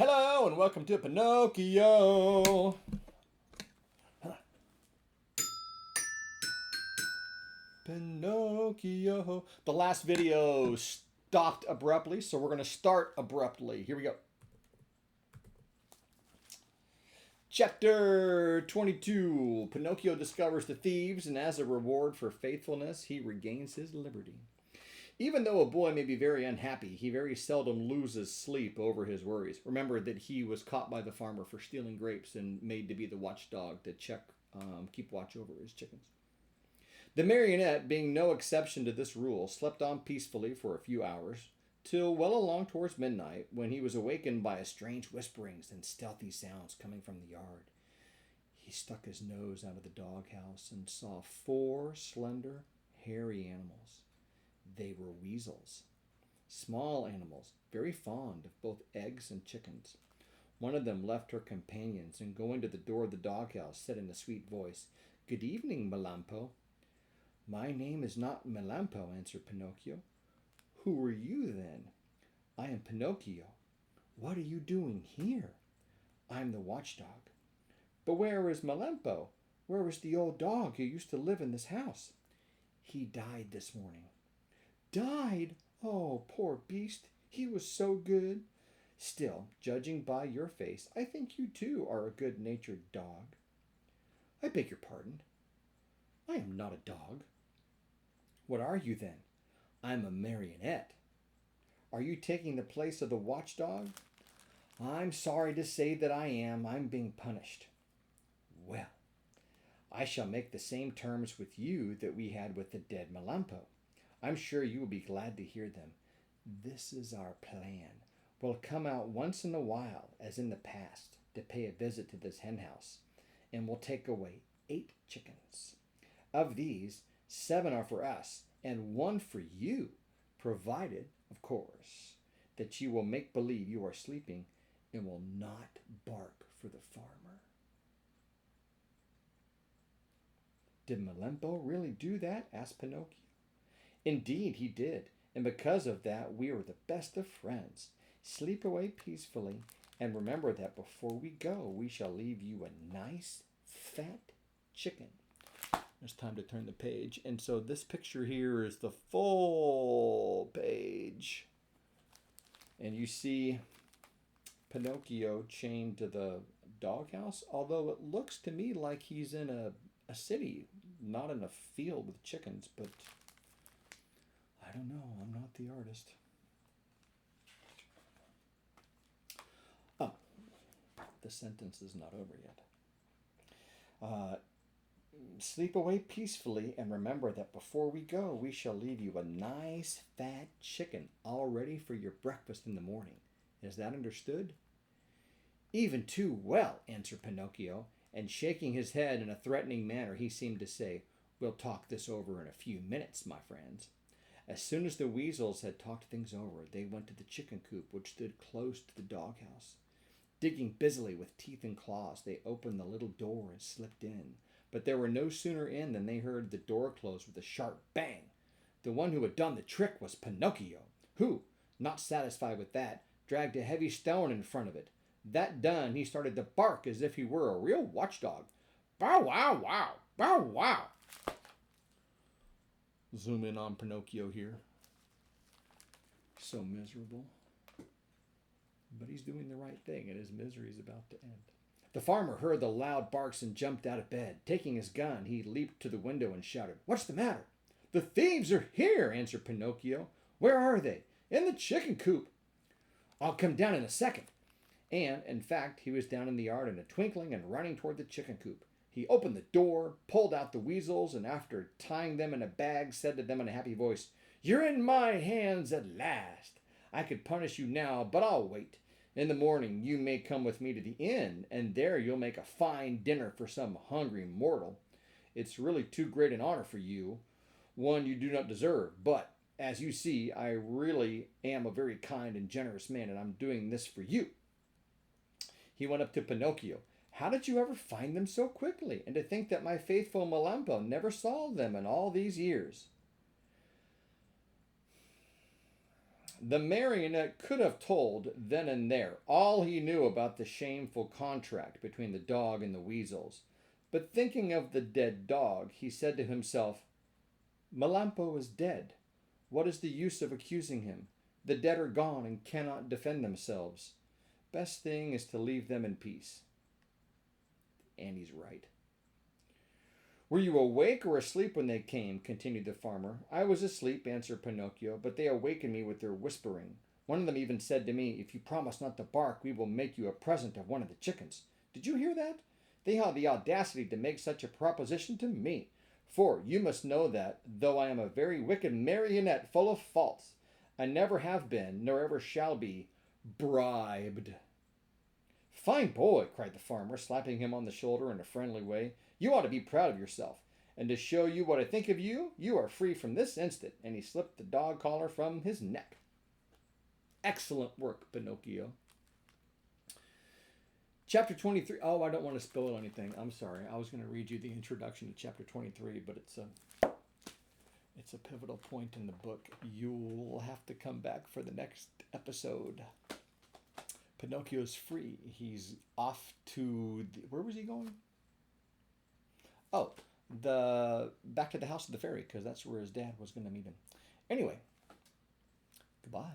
Hello and welcome to Pinocchio. Pinocchio. The last video stopped abruptly, so we're going to start abruptly. Here we go. Chapter 22. Pinocchio discovers the thieves, and as a reward for faithfulness, he regains his liberty. Even though a boy may be very unhappy, he very seldom loses sleep over his worries. Remember that he was caught by the farmer for stealing grapes and made to be the watchdog to keep watch over his chickens. The marionette, being no exception to this rule, slept on peacefully for a few hours, till well along towards midnight, when he was awakened by strange whisperings and stealthy sounds coming from the yard. He stuck his nose out of the doghouse and saw 4 slender, hairy animals. They were weasels. Small animals, very fond of both eggs and chickens. One of them left her companions and going to the door of the doghouse said in a sweet voice, "Good evening, Melampo." "My name is not Melampo," answered Pinocchio. "Who are you then?" "I am Pinocchio." "What are you doing here?" "I am the watchdog." "But where is Melampo? Where is the old dog who used to live in this house?" "He died this morning." "Died? Oh, poor beast. He was so good. Still, judging by your face, I think you too are a good-natured dog." "I beg your pardon. I am not a dog." "What are you then?" "I'm a marionette." "Are you taking the place of the watchdog?" "I'm sorry to say that I am. I'm being punished." "Well, I shall make the same terms with you that we had with the dead Melampo. I'm sure you will be glad to hear them. This is our plan. We'll come out once in a while, as in the past, to pay a visit to this hen house, and we'll take away 8 chickens. Of these, 7 are for us, and 1 for you, provided, of course, that you will make believe you are sleeping and will not bark for the farmer." "Did Melampo really do that?" asked Pinocchio. "Indeed he did, and because of that we are the best of friends. Sleep away peacefully, and remember that before we go we shall leave you a nice fat chicken." It's time to turn the page, and so this picture here is the full page. And you see Pinocchio chained to the doghouse, although it looks to me like he's in a city, not in a field with chickens, but I don't know. I'm not the artist. Oh, the sentence is not over yet. Sleep away peacefully, and remember that before we go, we shall leave you a nice fat chicken all ready for your breakfast in the morning. Is that understood?" "Even too well," answered Pinocchio, and shaking his head in a threatening manner, he seemed to say, "We'll talk this over in a few minutes, my friends." As soon as the weasels had talked things over, they went to the chicken coop, which stood close to the doghouse. Digging busily with teeth and claws, they opened the little door and slipped in. But they were no sooner in than they heard the door close with a sharp bang. The one who had done the trick was Pinocchio, who, not satisfied with that, dragged a heavy stone in front of it. That done, he started to bark as if he were a real watchdog. "Bow wow wow! Bow wow!" Zoom in on Pinocchio here. So miserable. But he's doing the right thing, and his misery is about to end. The farmer heard the loud barks and jumped out of bed. Taking his gun, he leaped to the window and shouted, "What's the matter?" "The thieves are here," answered Pinocchio. "Where are they?" "In the chicken coop." "I'll come down in a second." And, in fact, he was down in the yard in a twinkling and running toward the chicken coop. He opened the door, pulled out the weasels, and after tying them in a bag, said to them in a happy voice, "You're in my hands at last. I could punish you now, but I'll wait. In the morning you may come with me to the inn, and there you'll make a fine dinner for some hungry mortal. It's really too great an honor for you, one you do not deserve, but, as you see, I really am a very kind and generous man, and I'm doing this for you." He went up to Pinocchio. "How did you ever find them so quickly? And to think that my faithful Melampo never saw them in all these years." The marionette could have told then and there all he knew about the shameful contract between the dog and the weasels. But thinking of the dead dog, he said to himself, Melampo is dead. What is the use of accusing him? The dead are gone and cannot defend themselves. Best thing is to leave them in peace. And he's right. Were you awake or asleep when they came? Continued the farmer. I was asleep, answered Pinocchio, but they awakened me with their whispering. One of them even said to me, If you promise not to bark, we will make you a present of one of the chickens. Did you hear that? They had the audacity to make such a proposition to me. For you must know that, though I am a very wicked marionette full of faults, I never have been, nor ever shall be, bribed. Fine boy, cried the farmer, slapping him on the shoulder in a friendly way. You ought to be proud of yourself. And to show you what I think of you, you are free from this instant. And he slipped the dog collar from his neck. Excellent work, Pinocchio. Chapter 23. Oh, I don't want to spoil anything. I'm sorry. I was going to read you the introduction to chapter 23, but it's a pivotal point in the book. You'll have to come back for the next episode. Pinocchio's free. He's off to where was he going? Oh, back to the house of the fairy, because that's where his dad was going to meet him. Anyway, goodbye.